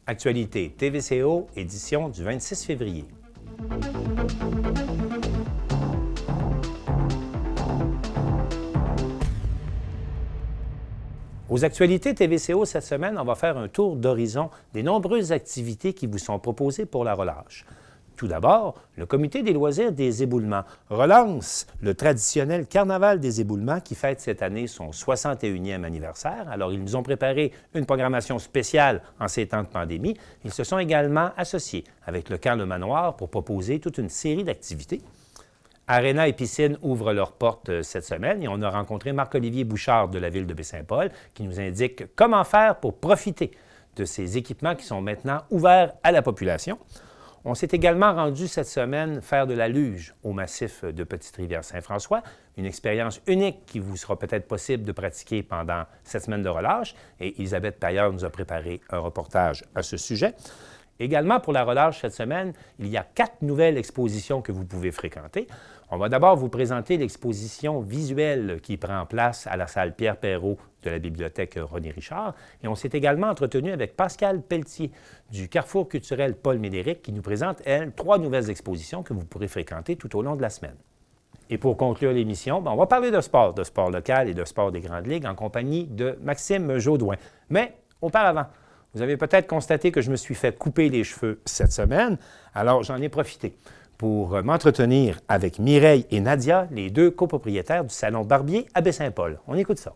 Actualité TVCO, édition du 26 février. Aux actualités TVCO cette semaine, on va faire un tour d'horizon des nombreuses activités qui vous sont proposées pour la relâche. Tout d'abord, le Comité des loisirs des éboulements relance le traditionnel Carnaval des éboulements qui fête cette année son 61e anniversaire. Alors, ils nous ont préparé une programmation spéciale en ces temps de pandémie. Ils se sont également associés avec le Camp Le Manoir pour proposer toute une série d'activités. Aréna et piscine ouvrent leurs portes cette semaine et on a rencontré Marc-Olivier Bouchard de la ville de Baie-Saint-Paul qui nous indique comment faire pour profiter de ces équipements qui sont maintenant ouverts à la population. On s'est également rendu cette semaine faire de la luge au massif de Petite-Rivière-Saint-François, une expérience unique qui vous sera peut-être possible de pratiquer pendant cette semaine de relâche. Et Elisabeth Paillard nous a préparé un reportage à ce sujet. Également, pour la relâche cette semaine, il y a 4 nouvelles expositions que vous pouvez fréquenter. On va d'abord vous présenter l'exposition visuelle qui prend place à la salle Pierre Perrault de la bibliothèque René Richard. Et on s'est également entretenu avec Pascale Pelletier du Carrefour culturel Paul Médéric qui nous présente, elle, 3 nouvelles expositions que vous pourrez fréquenter tout au long de la semaine. Et pour conclure l'émission, on va parler de sport local et de sport des grandes ligues en compagnie de Maxime Jaudoin. Mais auparavant, vous avez peut-être constaté que je me suis fait couper les cheveux cette semaine, alors j'en ai profité pour m'entretenir avec Mireille et Nadia, les 2 copropriétaires du Salon Barbier à Baie-Saint-Paul. On écoute ça.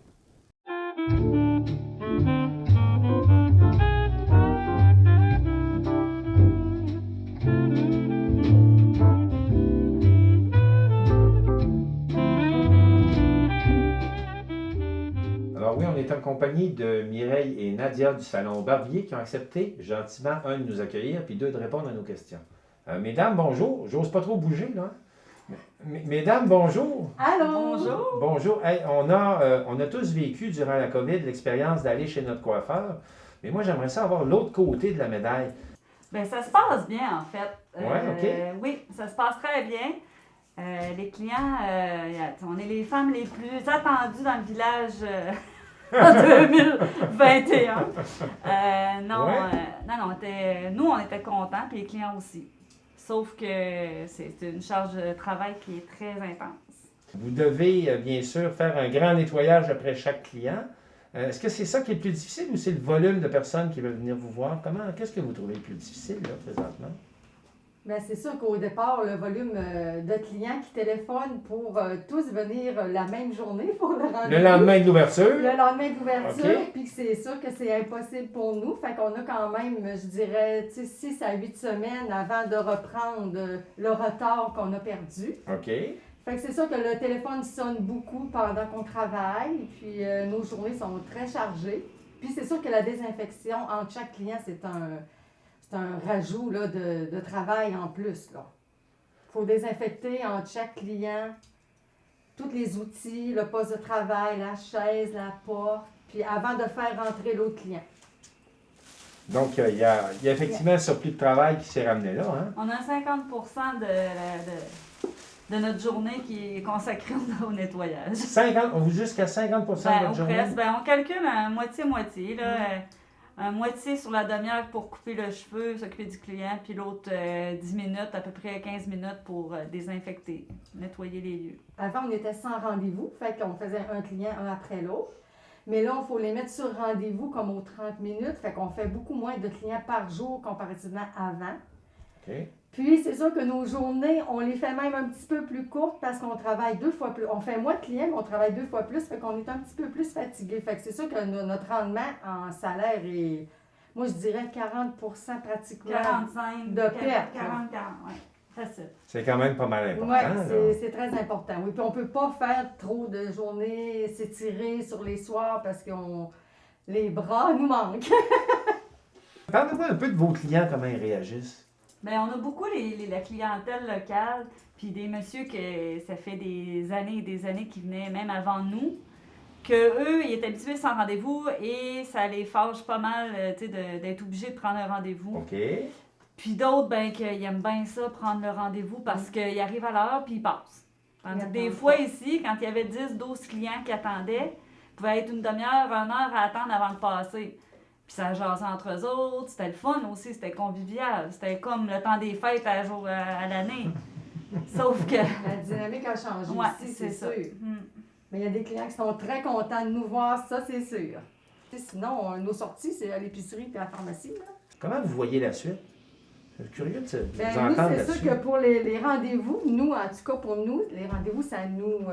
Alors oui, on est en compagnie de Mireille et Nadia du Salon Barbier qui ont accepté gentiment, un, de nous accueillir, puis 2, de répondre à nos questions. Mesdames, bonjour. J'ose pas trop bouger, là. Mesdames, bonjour. Allô? Bonjour. Bonjour. Hey, on a tous vécu durant la COVID l'expérience d'aller chez notre coiffeur, mais moi, j'aimerais ça avoir l'autre côté de la médaille. Bien, ça se passe bien, en fait. Ouais, OK. Oui, ça se passe très bien. Les clients, on est les femmes les plus attendues dans le village en 2021. Nous, on était contents, puis les clients aussi. Sauf que c'est une charge de travail qui est très intense. Vous devez, bien sûr, faire un grand nettoyage après chaque client. Est-ce que c'est ça qui est le plus difficile ou c'est le volume de personnes qui veulent venir vous voir? Qu'est-ce que vous trouvez le plus difficile, là, présentement? Bien, c'est sûr qu'au départ, le volume de clients qui téléphonent pour tous venir la même journée pour le rendez-vous. Le lendemain de l'ouverture? Le lendemain de l'ouverture, OK. puis c'est sûr que c'est impossible pour nous. Fait qu'on a quand même, je dirais, 6 à 8 semaines avant de reprendre le retard qu'on a perdu. OK. Fait que c'est sûr que le téléphone sonne beaucoup pendant qu'on travaille, puis nos journées sont très chargées. Puis c'est sûr que la désinfection entre chaque client, c'est un rajout là, de travail en plus. Il faut désinfecter entre chaque client tous les outils, le poste de travail, la chaise, la porte, puis avant de faire rentrer l'autre client. Donc, il y a effectivement un surplus de travail qui s'est ramené là, hein? On a 50 de notre journée qui est consacrée au nettoyage. 50, jusqu'à 50 de votre journée? Presque. On calcule un moitié-moitié. Un moitié sur la demi-heure pour couper le cheveu, s'occuper du client, puis l'autre 10 minutes, à peu près 15 minutes pour désinfecter, nettoyer les lieux. Avant, on était sans rendez-vous, fait qu'on faisait un client un après l'autre. Mais là, il faut les mettre sur rendez-vous comme aux 30 minutes, fait qu'on fait beaucoup moins de clients par jour comparativement avant. OK. Puis, c'est sûr que nos journées, on les fait même un petit peu plus courtes parce qu'on travaille 2 fois plus. On fait moins de clients, mais on travaille 2 fois plus, fait qu'on est un petit peu plus fatigué. Fait que c'est sûr que notre rendement en salaire est, moi, je dirais 40 pratiquement 45, de perte. 40, oui. Facile. C'est quand même pas mal important. Oui, c'est très important. Oui, puis on ne peut pas faire trop de journées, s'étirer sur les soirs parce que les bras nous manquent. Parlez-moi un peu de vos clients, comment ils réagissent. Bien, on a beaucoup la clientèle locale, puis des messieurs que ça fait des années et des années qui venaient même avant nous, qu'eux, ils étaient habitués sans rendez-vous et ça les fâche pas mal d'être obligés de prendre un rendez-vous. OK. Puis d'autres, ben, qu'ils aiment bien ça, prendre le rendez-vous parce qu'ils arrivent à l'heure puis ils passent. Tandis que des fois ici, quand il y avait 10, 12 clients qui attendaient, il pouvait être une demi-heure, 1 heure à attendre avant de passer. Puis ça jasait entre eux autres. C'était le fun aussi, c'était convivial. C'était comme le temps des fêtes à l'année. Sauf que... La dynamique a changé Ouais, aussi, c'est ça. sûr. Mais il y a des clients qui sont très contents de nous voir, ça, c'est sûr. Tu sais, sinon, nos sorties, c'est à l'épicerie et à la pharmacie. Là. Comment vous voyez la suite? Je suis curieux de vous Nous, entendre c'est là-dessus. sûr que pour les rendez-vous, nous, en tout cas pour nous, les rendez-vous, ça nous...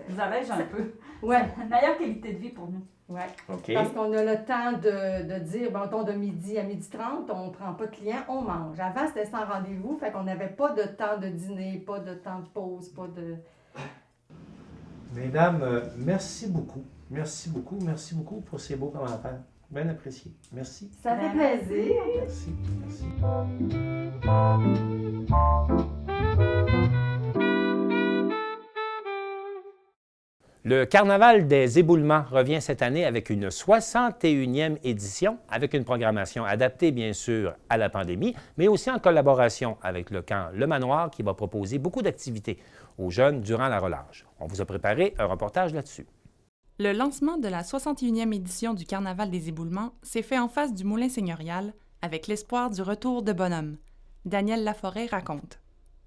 Vous allège un peu. Ouais, C'est une meilleure qualité de vie pour nous. ouais. OK. Parce qu'on a le temps de dire, bon, de midi à 12h30, on ne prend pas de clients, on mange. Avant, c'était sans rendez-vous, fait qu'on n'avait pas de temps de dîner, pas de temps de pause, pas de... Mesdames, merci beaucoup. Merci beaucoup pour ces beaux commentaires. Bien apprécié. Merci. Ça fait plaisir. Merci. Le Carnaval des éboulements revient cette année avec une 61e édition, avec une programmation adaptée, bien sûr, à la pandémie, mais aussi en collaboration avec le camp Le Manoir qui va proposer beaucoup d'activités aux jeunes durant la relâche. On vous a préparé un reportage là-dessus. Le lancement de la 61e édition du Carnaval des éboulements s'est fait en face du Moulin seigneurial, avec l'espoir du retour de bonhomme. Daniel Laforêt raconte.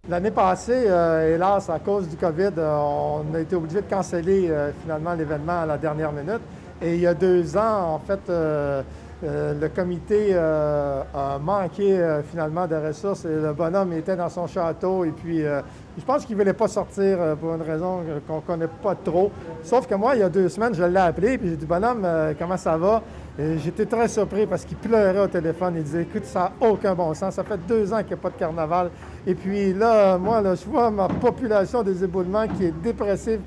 L'année passée, hélas, à cause du COVID, on a été obligé de canceller finalement l'événement à la dernière minute. Et il y a 2 ans, en fait, le comité a manqué finalement de ressources et le bonhomme était dans son château. Et puis, je pense qu'il ne voulait pas sortir pour une raison qu'on ne connaît pas trop. Sauf que moi, il y a 2 semaines, je l'ai appelé et j'ai dit « Bonhomme, comment ça va? » Et j'étais très surpris parce qu'il pleurait au téléphone. Il disait « Écoute, ça n'a aucun bon sens. Ça fait 2 ans qu'il n'y a pas de carnaval. » Et puis là, moi, je vois ma population des éboulements qui est dépressive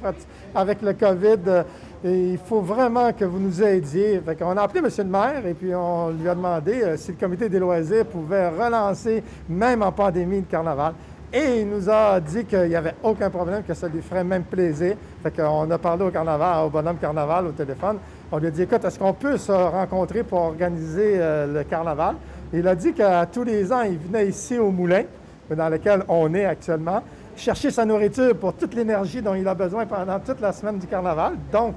avec le COVID. Et il faut vraiment que vous nous aidiez. Fait qu'on a appelé M. le maire et puis on lui a demandé si le comité des loisirs pouvait relancer, même en pandémie, le carnaval. Et il nous a dit qu'il n'y avait aucun problème, que ça lui ferait même plaisir. Fait qu'on a parlé au bonhomme carnaval au téléphone. On lui a dit, écoute, est-ce qu'on peut se rencontrer pour organiser le carnaval? Et il a dit qu'à tous les ans, il venait ici au moulin, dans lequel on est actuellement, chercher sa nourriture pour toute l'énergie dont il a besoin pendant toute la semaine du carnaval. Donc,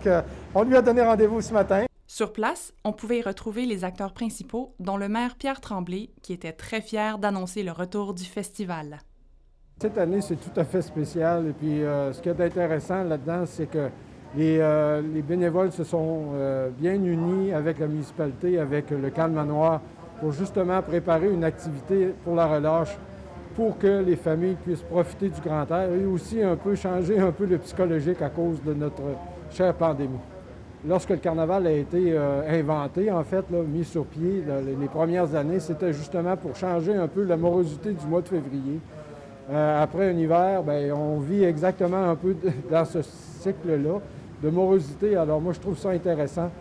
on lui a donné rendez-vous ce matin. Sur place, on pouvait y retrouver les acteurs principaux, dont le maire Pierre Tremblay, qui était très fier d'annoncer le retour du festival. Cette année, c'est tout à fait spécial. Et puis, ce qui est intéressant là-dedans, c'est que les bénévoles se sont bien unis avec la municipalité, avec le camp Le Manoir, pour justement préparer une activité pour la relâche, pour que les familles puissent profiter du grand air et aussi un peu changer un peu le psychologique à cause de notre chère pandémie. Lorsque le carnaval a été inventé, en fait, là, mis sur pied, les premières années, c'était justement pour changer un peu la morosité du mois de février. Après un hiver, bien, on vit exactement un peu dans ce cycle-là de morosité. Alors moi, je trouve ça intéressant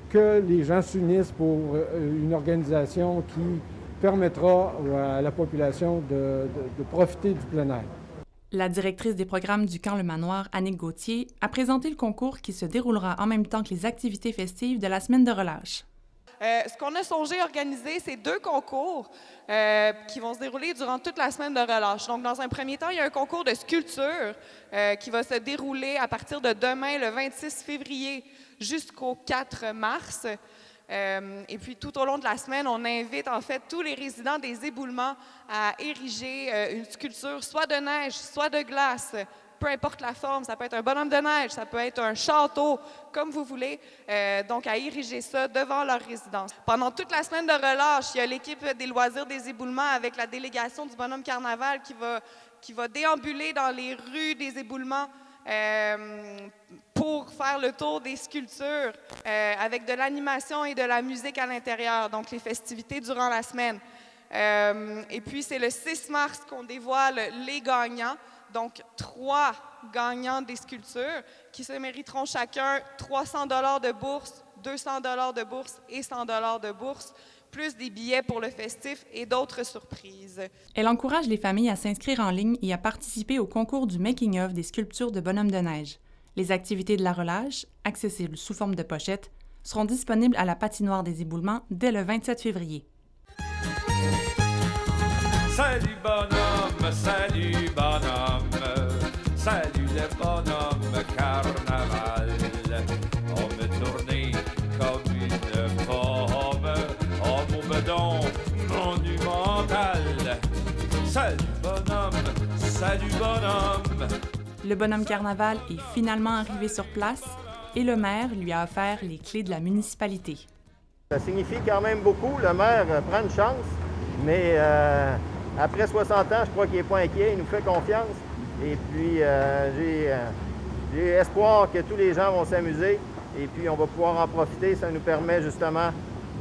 que les gens s'unissent pour une organisation qui permettra à la population de profiter du plein air. La directrice des programmes du camp Le Manoir, Annick Gauthier, a présenté le concours qui se déroulera en même temps que les activités festives de la semaine de relâche. Ce qu'on a songé organiser, c'est 2 concours qui vont se dérouler durant toute la semaine de relâche. Donc, dans un premier temps, il y a un concours de sculpture qui va se dérouler à partir de demain, le 26 février, jusqu'au 4 mars. Et puis, tout au long de la semaine, on invite en fait tous les résidents des éboulements à ériger une sculpture, soit de neige, soit de glace, peu importe la forme. Ça peut être un bonhomme de neige, ça peut être un château, comme vous voulez. Donc, à ériger ça devant leur résidence. Pendant toute la semaine de relâche, il y a l'équipe des loisirs des éboulements avec la délégation du bonhomme carnaval qui va déambuler dans les rues des éboulements pour faire le tour des sculptures avec de l'animation et de la musique à l'intérieur, donc les festivités durant la semaine. Et puis, c'est le 6 mars qu'on dévoile les gagnants, donc 3 gagnants des sculptures qui se mériteront chacun 300 $ de bourse, 200 $ de bourse et 100 $ de bourse, plus des billets pour le festif et d'autres surprises. Elle encourage les familles à s'inscrire en ligne et à participer au concours du making-of des sculptures de bonhommes de neige. Les activités de la relâche, accessibles sous forme de pochette, seront disponibles à la patinoire des éboulements dès le 27 février. Salut bonhomme, salut bonhomme, salut le bonhomme carnaval. On me tournait comme une pomme ballon monumental. Salut bonhomme. Le bonhomme carnaval est finalement arrivé sur place et le maire lui a offert les clés de la municipalité. Ça signifie quand même beaucoup. Le maire prend une chance, mais après 60 ans, je crois qu'il n'est pas inquiet, il nous fait confiance. Et puis, j'ai espoir que tous les gens vont s'amuser et puis on va pouvoir en profiter. Ça nous permet justement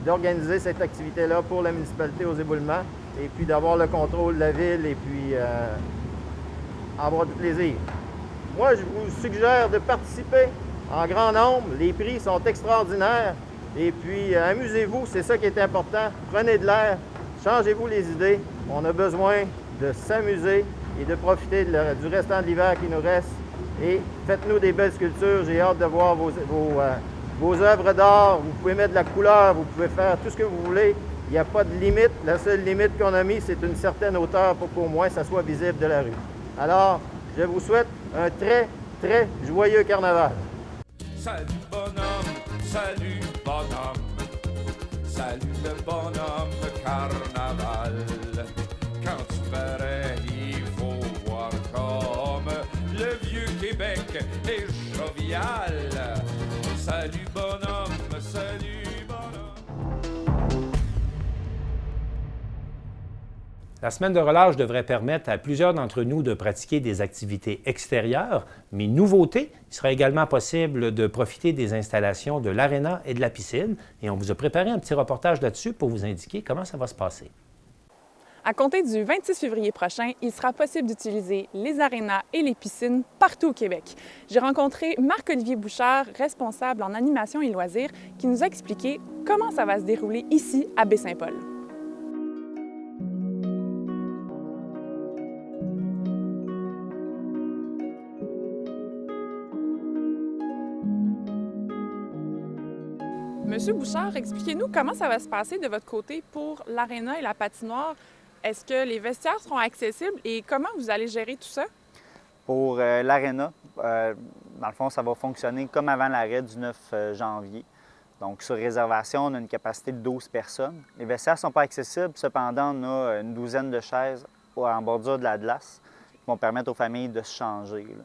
d'organiser cette activité-là pour la municipalité aux éboulements et puis d'avoir le contrôle de la ville et puis avoir du plaisir. Moi, je vous suggère de participer en grand nombre. Les prix sont extraordinaires. Et puis, amusez-vous, c'est ça qui est important. Prenez de l'air, changez-vous les idées. On a besoin de s'amuser et de profiter du restant de l'hiver qui nous reste. Et faites-nous des belles sculptures. J'ai hâte de voir vos œuvres d'art. Vous pouvez mettre de la couleur, vous pouvez faire tout ce que vous voulez. Il n'y a pas de limite. La seule limite qu'on a mise, c'est une certaine hauteur pour qu'au moins ça soit visible de la rue. Alors, je vous souhaite un très, très joyeux carnaval. Salut bonhomme, salut le bonhomme carnaval. Quand tu parais, il faut voir comme le vieux Québec est jovial. Salut bonhomme, salut bonhomme. La semaine de relâche devrait permettre à plusieurs d'entre nous de pratiquer des activités extérieures, mais nouveauté, il sera également possible de profiter des installations de l'aréna et de la piscine. Et on vous a préparé un petit reportage là-dessus pour vous indiquer comment ça va se passer. À compter du 26 février prochain, il sera possible d'utiliser les arénas et les piscines partout au Québec. J'ai rencontré Marc-Olivier Bouchard, responsable en animation et loisirs, qui nous a expliqué comment ça va se dérouler ici à Baie-Saint-Paul. Monsieur Bouchard, expliquez-nous comment ça va se passer de votre côté pour l'aréna et la patinoire. Est-ce que les vestiaires seront accessibles et comment vous allez gérer tout ça? Pour l'aréna, dans le fond, ça va fonctionner comme avant l'arrêt du 9 janvier. Donc, sur réservation, on a une capacité de 12 personnes. Les vestiaires ne sont pas accessibles, cependant, on a une douzaine de chaises en bordure de la glace qui vont permettre aux familles de se changer. Là.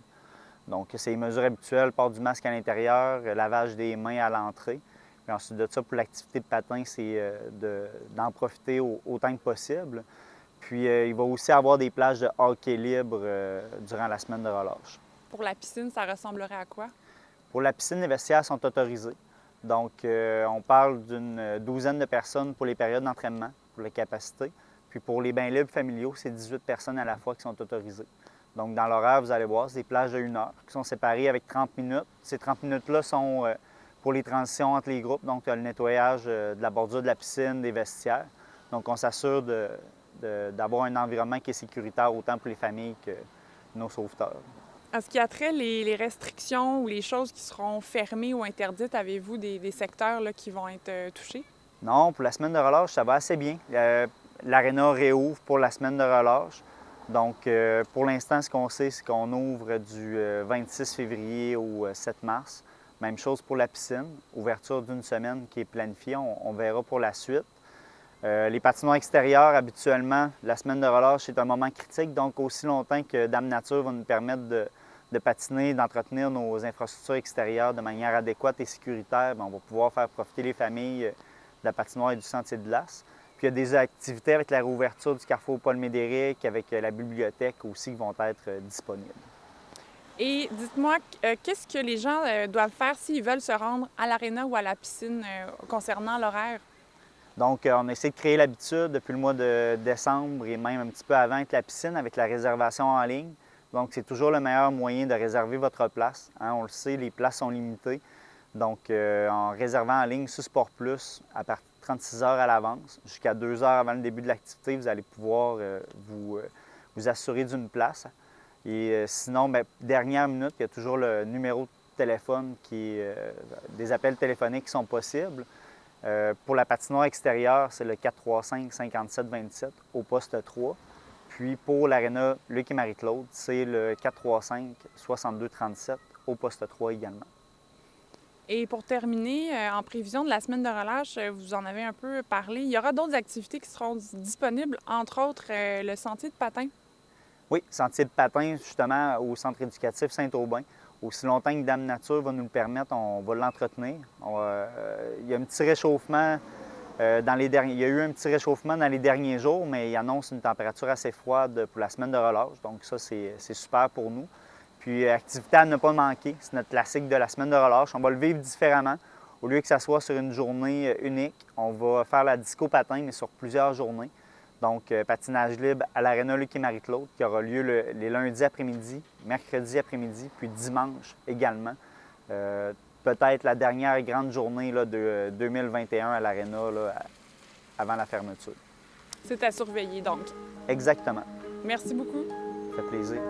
Donc, c'est les mesures habituelles, port du masque à l'intérieur, lavage des mains à l'entrée. Puis ensuite de ça, pour l'activité de patin, c'est d'en profiter autant que possible. Puis il va aussi avoir des plages de hockey libre durant la semaine de relâche. Pour la piscine, ça ressemblerait à quoi? Pour la piscine, les vestiaires sont autorisés. Donc, on parle d'une douzaine de personnes pour les périodes d'entraînement, pour la capacité. Puis pour les bains libres familiaux, c'est 18 personnes à la fois qui sont autorisées. Donc, dans l'horaire, vous allez voir, c'est des plages de 1 heure qui sont séparées avec 30 minutes. Ces 30 minutes-là sont pour les transitions entre les groupes, donc le nettoyage de la bordure de la piscine, des vestiaires. Donc, on s'assure d'avoir un environnement qui est sécuritaire autant pour les familles que nos sauveteurs. Est-ce qu'il y a trait les restrictions ou les choses qui seront fermées ou interdites? Avez-vous des secteurs là, qui vont être touchés? Non, pour la semaine de relâche, ça va assez bien. L'aréna réouvre pour la semaine de relâche. Donc, pour l'instant, ce qu'on sait, c'est qu'on ouvre du 26 février au 7 mars. Même chose pour la piscine, ouverture d'une semaine qui est planifiée, on verra pour la suite. Les patinoires extérieurs, habituellement, la semaine de relâche est un moment critique, donc aussi longtemps que Dame Nature va nous permettre de patiner, d'entretenir nos infrastructures extérieures de manière adéquate et sécuritaire, bien, on va pouvoir faire profiter les familles de la patinoire et du sentier de glace. Puis il y a des activités avec la réouverture du carrefour Paul-Médéric, avec la bibliothèque aussi qui vont être disponibles. Et dites-moi, qu'est-ce que les gens doivent faire s'ils veulent se rendre à l'aréna ou à la piscine concernant l'horaire? Donc, on essaie de créer l'habitude depuis le mois de décembre et même un petit peu avant avec la piscine, avec la réservation en ligne. Donc, c'est toujours le meilleur moyen de réserver votre place. Hein, on le sait, les places sont limitées. Donc, en réservant en ligne sur Sport Plus, à partir de 36 heures à l'avance, jusqu'à 2 heures avant le début de l'activité, vous allez pouvoir vous assurer d'une place. Et sinon, bien, dernière minute, il y a toujours le numéro de téléphone des appels téléphoniques qui sont possibles. Pour la patinoire extérieure, c'est le 435-5727 au poste 3. Puis pour l'aréna Luc et Marie-Claude, c'est le 435-6237 au poste 3 également. Et pour terminer, en prévision de la semaine de relâche, vous en avez un peu parlé, il y aura d'autres activités qui seront disponibles, entre autres le sentier de patin. Oui, sentier de patin, justement, au centre éducatif Saint-Aubin. Aussi longtemps que Dame Nature va nous le permettre, on va l'entretenir. Il y a un petit réchauffement il y a eu un petit réchauffement dans les derniers jours, mais il annonce une température assez froide pour la semaine de relâche. Donc ça, c'est super pour nous. Puis, activité à ne pas manquer, c'est notre classique de la semaine de relâche. On va le vivre différemment. Au lieu que ça soit sur une journée unique, on va faire la disco patin, mais sur plusieurs journées. Donc, patinage libre à l'Aréna Luc et Marie-Claude, qui aura lieu les lundis après-midi, mercredi après-midi, puis dimanche également. Peut-être la dernière grande journée là, de 2021 à l'Aréna avant la fermeture. C'est à surveiller, donc. Exactement. Merci beaucoup. Ça fait plaisir.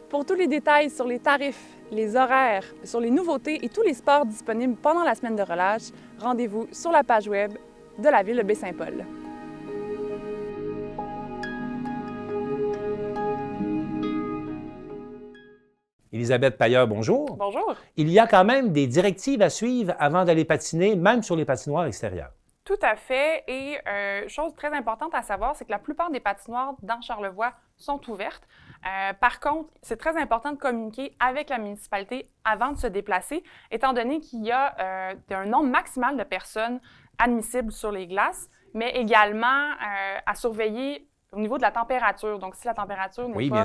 Pour tous les détails sur les tarifs, les horaires, sur les nouveautés et tous les sports disponibles pendant la semaine de relâche, rendez-vous sur la page web de la ville de Baie-Saint-Paul. Élisabeth Pailleur, bonjour. Bonjour. Il y a quand même des directives à suivre avant d'aller patiner, même sur les patinoires extérieures. Tout à fait. Et chose très importante à savoir, c'est que la plupart des patinoires dans Charlevoix sont ouvertes. Par contre, c'est très important de communiquer avec la municipalité avant de se déplacer, étant donné qu'il y a un nombre maximal de personnes admissibles sur les glaces, mais également à surveiller au niveau de la température. Donc, si la température n'est pas,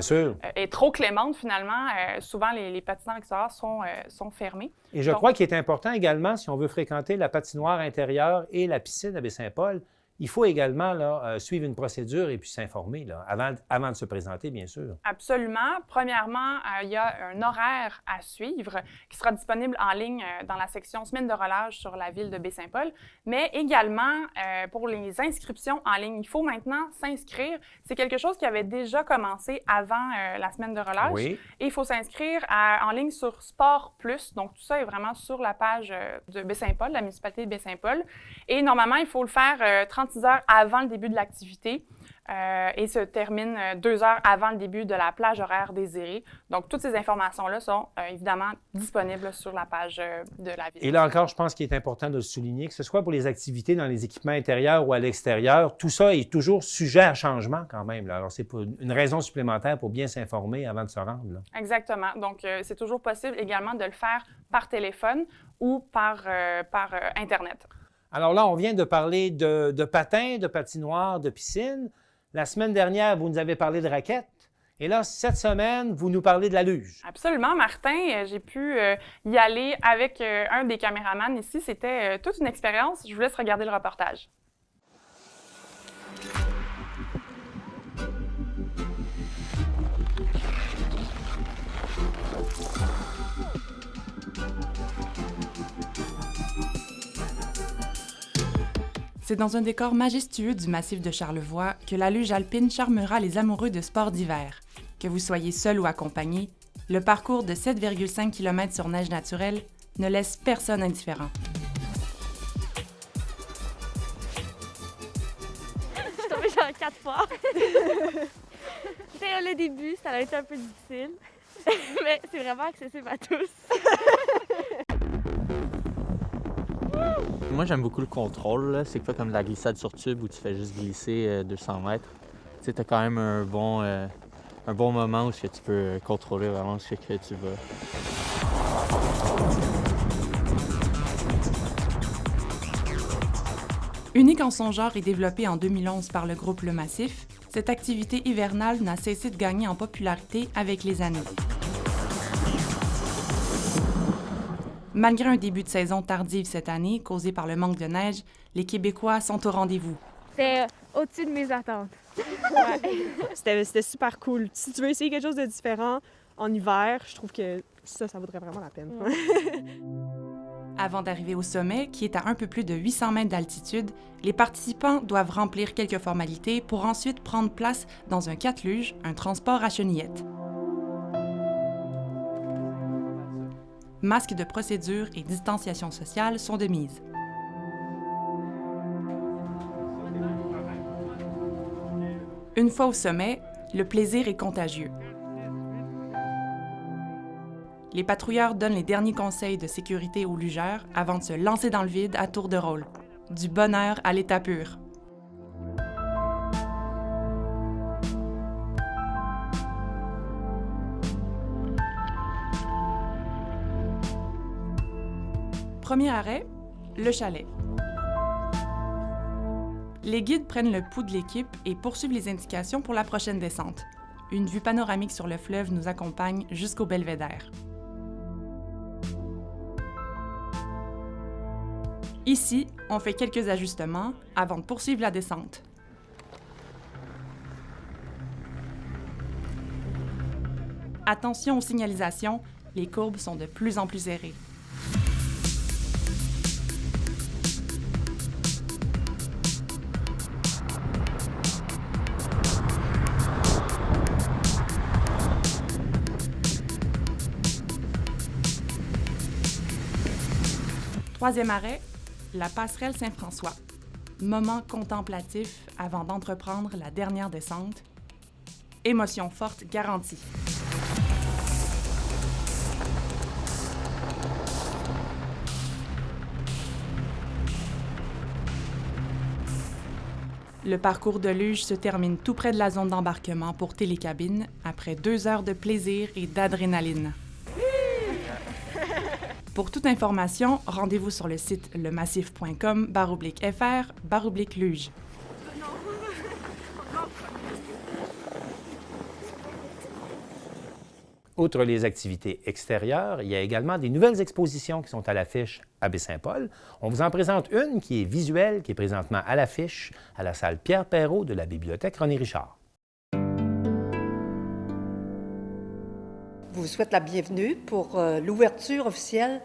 est trop clémente, finalement, souvent les patinoires extérieurs sont fermés. Et je crois qu'il est important également, si on veut fréquenter la patinoire intérieure et la piscine à Baie-Saint-Paul, il faut également là, suivre une procédure et puis s'informer là, avant de se présenter, bien sûr. Absolument. Premièrement, il y a un horaire à suivre qui sera disponible en ligne dans la section semaine de relâche sur la ville de Baie-Saint-Paul, mais également pour les inscriptions en ligne. Il faut maintenant s'inscrire. C'est quelque chose qui avait déjà commencé avant la semaine de relâche. Oui. Et il faut s'inscrire en ligne sur Sport Plus. Donc, tout ça est vraiment sur la page de Baie-Saint-Paul, la municipalité de Baie-Saint-Paul. Et normalement, il faut le faire 36 heures avant le début de l'activité et se termine 2 heures avant le début de la plage horaire désirée. Donc, toutes ces informations-là sont évidemment disponibles sur la page de la ville. Et là encore, je pense qu'il est important de le souligner, que ce soit pour les activités dans les équipements intérieurs ou à l'extérieur, tout ça est toujours sujet à changement quand même. Là. Alors, c'est une raison supplémentaire pour bien s'informer avant de se rendre. Là. Exactement. Donc, c'est toujours possible également de le faire par téléphone ou par Internet. Alors là, on vient de parler de patins, de patinoires, de piscine. La semaine dernière, vous nous avez parlé de raquettes. Et là, cette semaine, vous nous parlez de la luge. Absolument, Martin. J'ai pu y aller avec un des caméramans ici. C'était toute une expérience. Je vous laisse regarder le reportage. C'est dans un décor majestueux du massif de Charlevoix que la luge alpine charmera les amoureux de sports d'hiver. Que vous soyez seul ou accompagné, le parcours de 7,5 km sur neige naturelle ne laisse personne indifférent. Je suis tombée genre 4 fois. C'était le début, ça a été un peu difficile, mais c'est vraiment accessible à tous. Moi, j'aime beaucoup le contrôle. C'est pas comme de la glissade sur tube où tu fais juste glisser 200 mètres. Tu as quand même un bon moment où tu peux contrôler vraiment ce que tu vas. Unique en son genre et développée en 2011 par le groupe Le Massif, cette activité hivernale n'a cessé de gagner en popularité avec les années. Malgré un début de saison tardive cette année, causé par le manque de neige, les Québécois sont au rendez-vous. C'était au-dessus de mes attentes. C'était super cool. Si tu veux essayer quelque chose de différent en hiver, je trouve que ça vaudrait vraiment la peine. Avant d'arriver au sommet, qui est à un peu plus de 800 mètres d'altitude, les participants doivent remplir quelques formalités pour ensuite prendre place dans un 4-luge, un transport à chenillettes. Masques de procédure et distanciation sociale sont de mise. Une fois au sommet, le plaisir est contagieux. Les patrouilleurs donnent les derniers conseils de sécurité aux lugeurs avant de se lancer dans le vide à tour de rôle. Du bonheur à l'état pur. Premier arrêt, le chalet. Les guides prennent le pouls de l'équipe et poursuivent les indications pour la prochaine descente. Une vue panoramique sur le fleuve nous accompagne jusqu'au belvédère. Ici, on fait quelques ajustements avant de poursuivre la descente. Attention aux signalisations, les courbes sont de plus en plus serrées. Troisième arrêt, la passerelle Saint-François. Moment contemplatif avant d'entreprendre la dernière descente. Émotion forte garantie. Le parcours de luge se termine tout près de la zone d'embarquement pour télécabine après 2 heures de plaisir et d'adrénaline. Pour toute information, rendez-vous sur le site lemassif.com/fr/luge. Outre les activités extérieures, il y a également des nouvelles expositions qui sont à l'affiche à Baie-Saint-Paul. On vous en présente une qui est visuelle, qui est présentement à l'affiche à la salle Pierre Perrault de la bibliothèque René Richard. Je vous souhaite la bienvenue pour l'ouverture officielle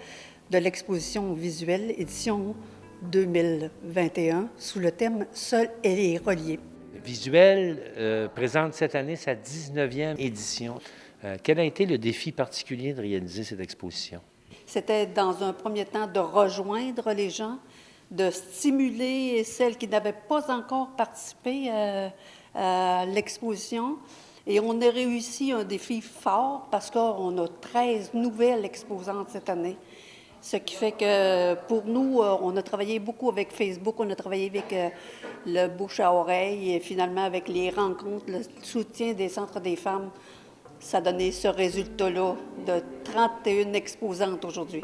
de l'exposition visuelle édition 2021 sous le thème « Seul et les reliés ». Visuel présente cette année sa 19e édition. Quel a été le défi particulier de réaliser cette exposition? C'était dans un premier temps de rejoindre les gens, de stimuler celles qui n'avaient pas encore participé à l'exposition. Et on a réussi un défi fort parce qu'on a 13 nouvelles exposantes cette année. Ce qui fait que pour nous, on a travaillé beaucoup avec Facebook, on a travaillé avec le bouche à oreille et finalement avec les rencontres, le soutien des centres des femmes. Ça a donné ce résultat-là de 31 exposantes aujourd'hui.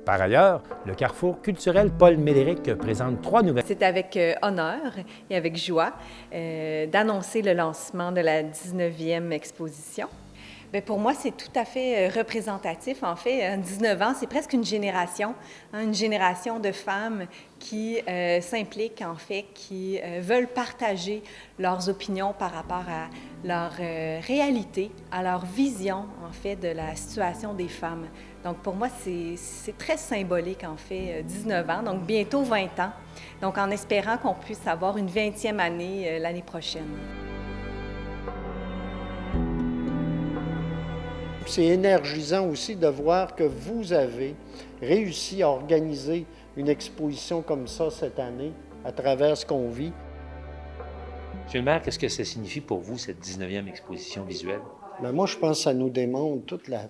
Par ailleurs, le Carrefour culturel Paul Médéric présente 3 nouvelles. C'est avec honneur et avec joie d'annoncer le lancement de la 19e exposition. Bien, pour moi, c'est tout à fait représentatif. En fait, 19 ans, c'est presque une génération de femmes qui s'impliquent, en fait, qui veulent partager leurs opinions par rapport à leur réalité, à leur vision, en fait, de la situation des femmes. Donc, pour moi, c'est très symbolique, en fait, 19 ans, donc bientôt 20 ans. Donc, en espérant qu'on puisse avoir une 20e année l'année prochaine. C'est énergisant aussi de voir que vous avez réussi à organiser une exposition comme ça cette année à travers ce qu'on vit. Monsieur le maire, qu'est-ce que ça signifie pour vous, cette 19e exposition visuelle? Bien, moi, je pense que ça nous démontre toute la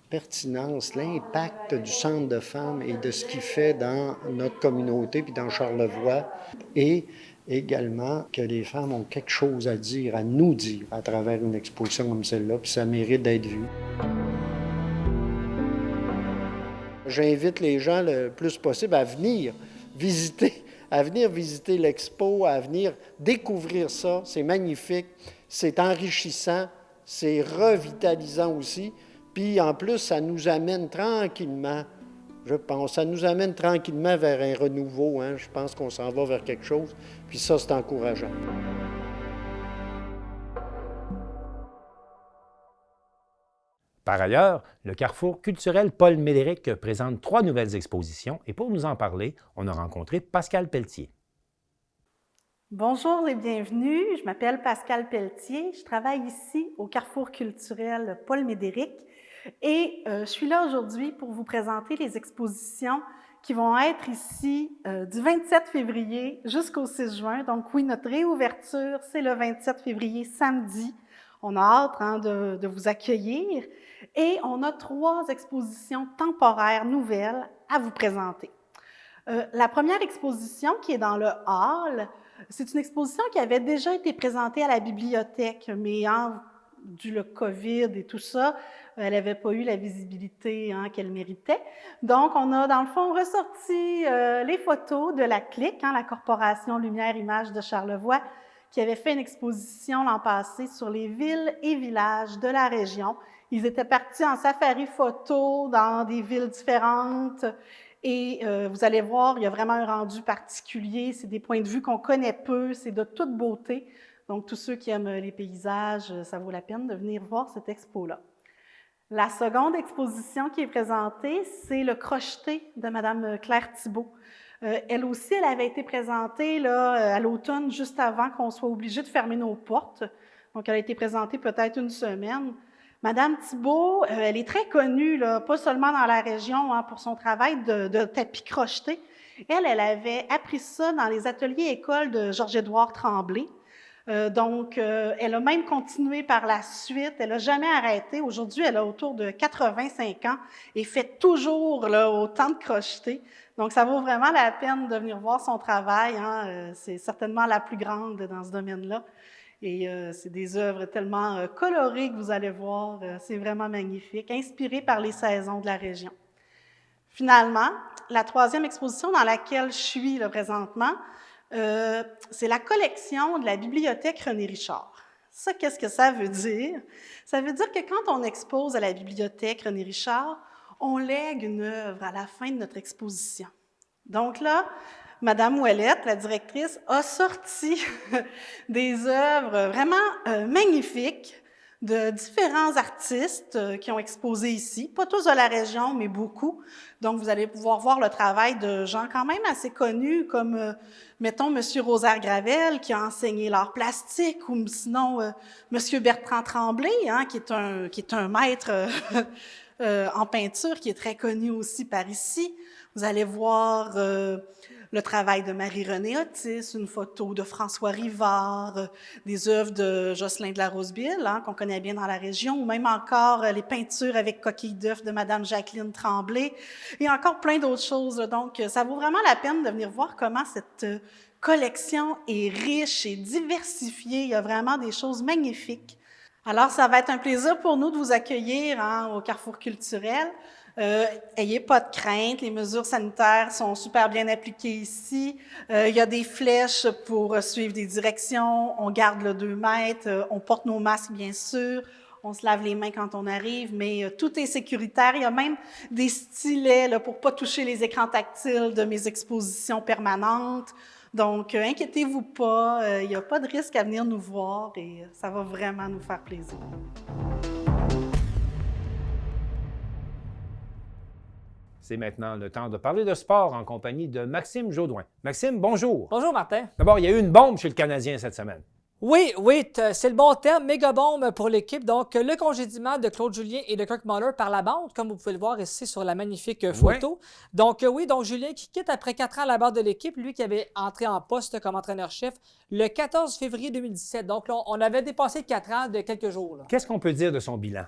pertinence, l'impact du Centre de femmes et de ce qu'il fait dans notre communauté puis dans Charlevoix. Et également que les femmes ont quelque chose à dire, à nous dire à travers une exposition comme celle-là, puis ça mérite d'être vu. j'invite les gens le plus possible à venir visiter l'expo, à venir découvrir ça. C'est magnifique, c'est enrichissant, c'est revitalisant aussi. Puis en plus, ça nous amène tranquillement, je pense, vers un renouveau. Hein. Je pense qu'on s'en va vers quelque chose. Puis ça, c'est encourageant. Par ailleurs, le Carrefour culturel Paul Médéric présente 3 nouvelles expositions et pour nous en parler, on a rencontré Pascal Pelletier. Bonjour et bienvenue, je m'appelle Pascal Pelletier, je travaille ici au Carrefour culturel Paul Médéric et je suis là aujourd'hui pour vous présenter les expositions qui vont être ici du 27 février jusqu'au 6 juin. Donc oui, notre réouverture, c'est le 27 février, samedi. On a hâte de vous accueillir. Et on a 3 expositions temporaires nouvelles à vous présenter. La première exposition qui est dans le hall, c'est une exposition qui avait déjà été présentée à la bibliothèque, mais dû le COVID et tout ça, elle n'avait pas eu la visibilité qu'elle méritait. Donc, on a dans le fond ressorti les photos de la CLIC, la Corporation Lumière Images de Charlevoix, qui avait fait une exposition l'an passé sur les villes et villages de la région. Ils étaient partis en safari photo dans des villes différentes et vous allez voir, il y a vraiment un rendu particulier. C'est des points de vue qu'on connaît peu, c'est de toute beauté. Donc, tous ceux qui aiment les paysages, ça vaut la peine de venir voir cette expo-là. La seconde exposition qui est présentée, c'est le crocheté de Mme Claire Thibault. Elle aussi, elle avait été présentée là, à l'automne, juste avant qu'on soit obligé de fermer nos portes. Donc, elle a été présentée peut-être une semaine. Madame Thibault, elle est très connue, là, pas seulement dans la région, pour son travail de tapis crocheté. Elle avait appris ça dans les ateliers écoles de Georges-Édouard Tremblay. Donc, elle a même continué par la suite. Elle n'a jamais arrêté. Aujourd'hui, elle a autour de 85 ans et fait toujours là, autant de crocheté. Donc, ça vaut vraiment la peine de venir voir son travail. C'est certainement la plus grande dans ce domaine-là. Et c'est des œuvres tellement colorées que vous allez voir. C'est vraiment magnifique, inspiré par les saisons de la région. Finalement, la troisième exposition dans laquelle je suis là, présentement, c'est la collection de la bibliothèque René Richard. Ça, qu'est-ce que ça veut dire? Ça veut dire que quand on expose à la bibliothèque René Richard, on lègue une œuvre à la fin de notre exposition. Donc là, Madame Ouellette, la directrice, a sorti des œuvres vraiment magnifiques de différents artistes qui ont exposé ici, pas tous de la région, mais beaucoup. Donc, vous allez pouvoir voir le travail de gens quand même assez connus, comme, mettons, M. Rosaire Gravel, qui a enseigné l'art plastique, ou sinon, M. Bertrand Tremblay, qui est un maître en peinture, qui est très connu aussi par ici. Vous allez voir le travail de Marie-Renée Otis, une photo de François Rivard, des œuvres de Jocelyn de la Rosebille, qu'on connaît bien dans la région, ou même encore les peintures avec coquilles d'œufs de Mme Jacqueline Tremblay, et encore plein d'autres choses. Donc, ça vaut vraiment la peine de venir voir comment cette collection est riche et diversifiée. Il y a vraiment des choses magnifiques. Alors, ça va être un plaisir pour nous de vous accueillir au Carrefour culturel. Ayez pas de crainte, les mesures sanitaires sont super bien appliquées ici. Il y a des flèches pour suivre des directions, on garde le 2 mètres, on porte nos masques bien sûr, on se lave les mains quand on arrive, mais tout est sécuritaire. Il y a même des stylets là, pour pas toucher les écrans tactiles de mes expositions permanentes. Donc, inquiétez-vous pas, il n'y a pas de risque à venir nous voir et ça va vraiment nous faire plaisir. C'est maintenant le temps de parler de sport en compagnie de Maxime Jaudoin. Maxime, bonjour. Bonjour, Martin. D'abord, il y a eu une bombe chez le Canadien cette semaine. Oui, c'est le bon terme, méga bombe pour l'équipe. Donc, le congédiement de Claude Julien et de Kirk Muller par la bande, comme vous pouvez le voir ici sur la magnifique photo. Ouais. Donc Julien qui quitte après 4 ans à la barre de l'équipe, lui qui avait entré en poste comme entraîneur-chef le 14 février 2017. Donc, là, on avait dépassé 4 ans de quelques jours. Qu'est-ce qu'on peut dire de son bilan?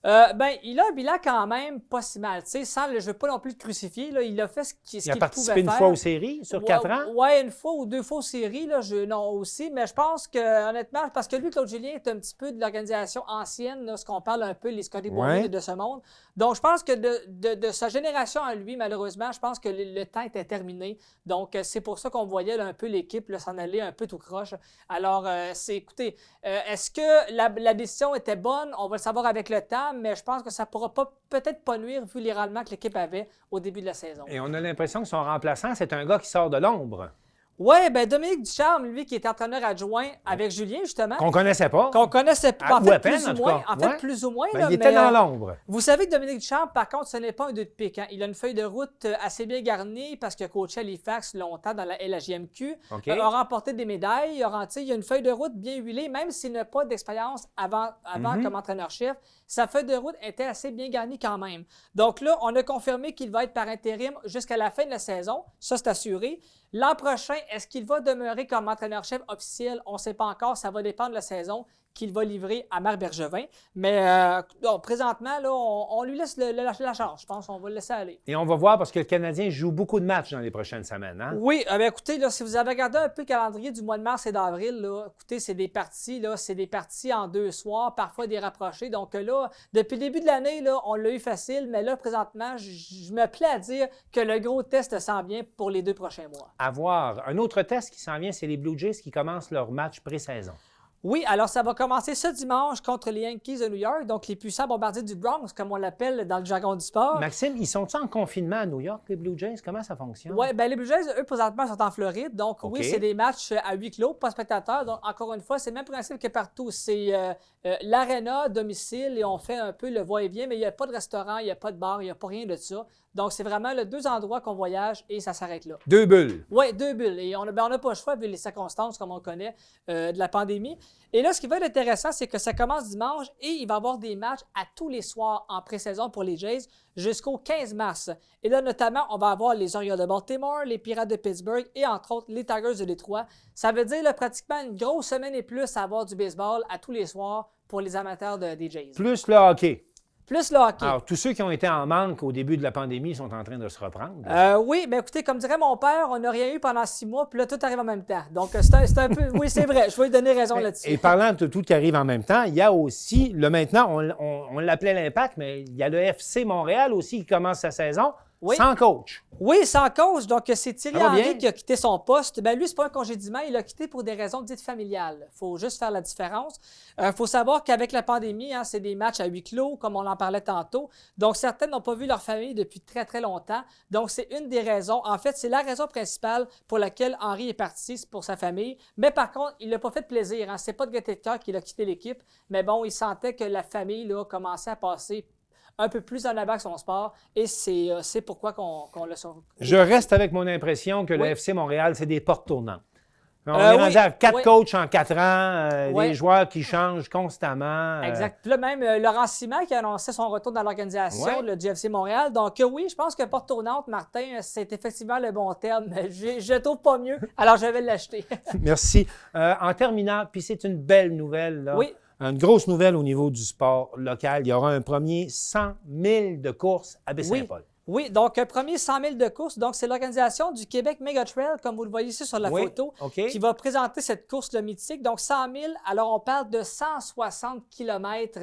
Il a un bilan quand même pas si mal. Je ne veux pas non plus le crucifier. Là. Il a fait ce qu'il pouvait faire. Il a participé une fois aux séries sur 4 ans? Oui, une fois ou 2 fois aux séries. Là, non, aussi. Mais je pense que, honnêtement, parce que lui, Claude Julien, est un petit peu de l'organisation ancienne, là, ce qu'on parle un peu, les Scotty Bournier de ce monde. Donc, je pense que de sa génération à lui, malheureusement, je pense que le temps était terminé. Donc, c'est pour ça qu'on voyait là, un peu l'équipe s'en aller un peu tout croche. Alors, écoutez, est-ce que la décision était bonne? On va le savoir avec le temps. Mais je pense que ça ne pourra peut-être pas nuire vu les rendements que l'équipe avait au début de la saison. Et on a l'impression que son remplaçant, c'est un gars qui sort de l'ombre. Oui, Dominique Ducharme, lui, qui est entraîneur adjoint avec Julien, justement. Qu'on connaissait pas. Qu'on connaissait pas. En fait, plus ou moins. En fait, plus ou moins. Il était dans l'ombre. Vous savez que Dominique Ducharme, par contre, ce n'est pas un deux de pique. Hein. Il a une feuille de route assez bien garnie parce qu'il a coaché à l'IFAX longtemps dans la LHJMQ. Il a remporté des médailles. Il a une feuille de route bien huilée, même s'il n'a pas d'expérience avant comme entraîneur-chef. Sa feuille de route était assez bien garnie quand même. Donc là, on a confirmé qu'il va être par intérim jusqu'à la fin de la saison. Ça, c'est assuré. L'an prochain, est-ce qu'il va demeurer comme entraîneur-chef officiel? On ne sait pas encore. Ça va dépendre de la saison qu'il va livrer à Marc Bergevin. Mais présentement, là, on lui laisse la charge. Je pense qu'on va le laisser aller. Et on va voir parce que le Canadien joue beaucoup de matchs dans les prochaines semaines. Hein? Oui, écoutez, là, si vous avez regardé un peu le calendrier du mois de mars et d'avril, là, écoutez, c'est des parties en 2 soirs, parfois des rapprochés. Donc là, depuis le début de l'année, là, on l'a eu facile, mais là, présentement, je me plais à dire que le gros test s'en vient pour les 2 prochains mois. À voir. Un autre test qui s'en vient, c'est les Blue Jays qui commencent leur match pré-saison. Oui, alors ça va commencer ce dimanche contre les Yankees de New York, donc les puissants bombardiers du Bronx, comme on l'appelle dans le jargon du sport. Maxime, ils sont-ils en confinement à New York, les Blue Jays? Comment ça fonctionne? Oui, les Blue Jays, eux, présentement, sont en Floride. Donc, oui, c'est des matchs à huis clos, pas spectateurs. Donc, encore une fois, c'est le même principe que partout. C'est l'aréna, domicile, et on fait un peu le va-et-vient, mais il n'y a pas de restaurant, il n'y a pas de bar, il n'y a pas rien de ça. Donc, c'est vraiment 2 endroits qu'on voyage et ça s'arrête là. 2 bulles. Oui, 2 bulles. Et on n'a pas le choix vu les circonstances, comme on connaît, de la pandémie. Et là, ce qui va être intéressant, c'est que ça commence dimanche et il va y avoir des matchs à tous les soirs en pré-saison pour les Jays jusqu'au 15 mars. Et là, notamment, on va avoir les Orioles de Baltimore, les Pirates de Pittsburgh et, entre autres, les Tigers de Détroit. Ça veut dire pratiquement une grosse semaine et plus à avoir du baseball à tous les soirs pour les amateurs des Jays. Plus le hockey. Plus le hockey. Alors, tous ceux qui ont été en manque au début de la pandémie sont en train de se reprendre. Oui, mais écoutez, comme dirait mon père, on n'a rien eu pendant 6 mois, puis là, tout arrive en même temps. Donc, c'est un peu... Oui, c'est vrai, je vais lui donner raison là-dessus. Et parlant de tout qui arrive en même temps, il y a aussi, maintenant, on l'appelait l'Impact, mais il y a le FC Montréal aussi qui commence sa saison. Oui. Sans coach. Oui, sans coach. Donc, c'est Thierry Ça va Henry bien. qui a quitté son poste. Lui, c'est pas un congédiement. Il a quitté pour des raisons dites familiales. Il faut juste faire la différence. Il faut savoir qu'avec la pandémie, c'est des matchs à huis clos, comme on en parlait tantôt. Donc, certaines n'ont pas vu leur famille depuis très, très longtemps. Donc, c'est une des raisons. En fait, c'est la raison principale pour laquelle Henry est parti, c'est pour sa famille. Mais par contre, il n'a pas fait de plaisir. C'est pas de gaieté de cœur qu'il a quitté l'équipe. Mais bon, il sentait que la famille commençait à passer un peu plus en avant que son sport, et c'est pourquoi qu'on l'a sauvé. Je reste avec mon impression que le FC Montréal, c'est des portes tournantes. On est rendu à 4 coachs en 4 ans, des joueurs qui changent constamment. Exact. Puis là, même Laurent Simon qui a annoncé son retour dans l'organisation, le GFC Montréal. Donc oui, je pense que porte tournante, Martin, c'est effectivement le bon terme. Je ne trouve pas mieux, alors je vais l'acheter. Merci. En terminant, puis c'est une belle nouvelle, là. Oui. Une grosse nouvelle au niveau du sport local. Il y aura un premier 100 000 de courses à Baie-Saint-Paul. Oui, donc premier 100 000 de course. Donc, c'est l'organisation du Québec Mega Trail, comme vous le voyez ici sur la photo, qui va présenter cette course mythique. Donc, 100 000, alors on parle de 160 km.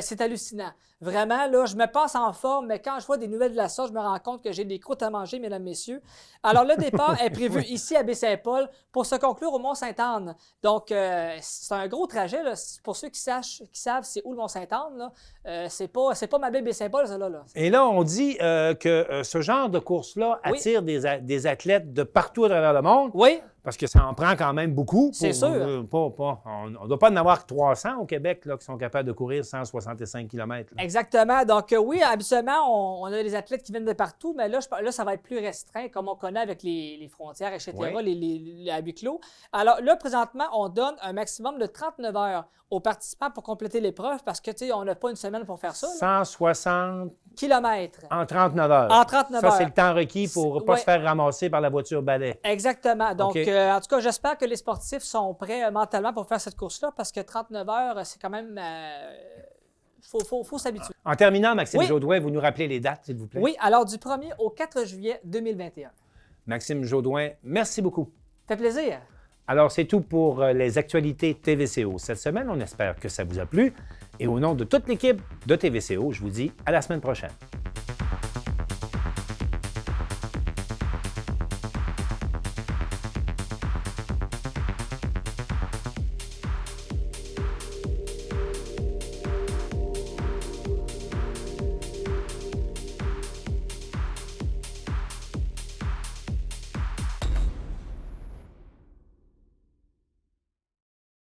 C'est hallucinant. Vraiment, là, je me passe en forme, mais quand je vois des nouvelles de la sorte, je me rends compte que j'ai des croûtes à manger, mesdames, messieurs. Alors, le départ est prévu ici à Baie-Saint-Paul pour se conclure au Mont-Sainte-Anne. Donc, c'est un gros trajet. Là. Pour ceux qui savent c'est où le Mont-Sainte-Anne, c'est pas ma baie Baie-Saint-Paul, ça, là. Et là, on dit que ce genre de course-là attire des athlètes de partout à travers le monde. Oui. Parce que ça en prend quand même beaucoup. C'est sûr. On ne doit pas en avoir que 300 au Québec là, qui sont capables de courir 165 km. Là. Exactement. Donc oui, habituellement, on a des athlètes qui viennent de partout, mais là, ça va être plus restreint, comme on connaît avec les frontières, etc., les à huis clos. Alors là, présentement, on donne un maximum de 39 heures aux participants pour compléter l'épreuve parce que, tu sais, on n'a pas une semaine pour faire ça. Là. 160 kilomètres. En 39 heures. En 39 heures. Ça, c'est le temps requis pour ne pas se faire ramasser par la voiture balai. Exactement. Donc, en tout cas, j'espère que les sportifs sont prêts mentalement pour faire cette course-là parce que 39 heures, c'est quand même... faut s'habituer. En terminant, Maxime Oui. Jaudoin, vous nous rappelez les dates, s'il vous plaît? Oui, alors du 1er au 4 juillet 2021. Maxime Jaudoin, merci beaucoup. Ça fait plaisir. Alors, c'est tout pour les actualités TVCO cette semaine. On espère que ça vous a plu. Et au nom de toute l'équipe de TVCO, je vous dis à la semaine prochaine.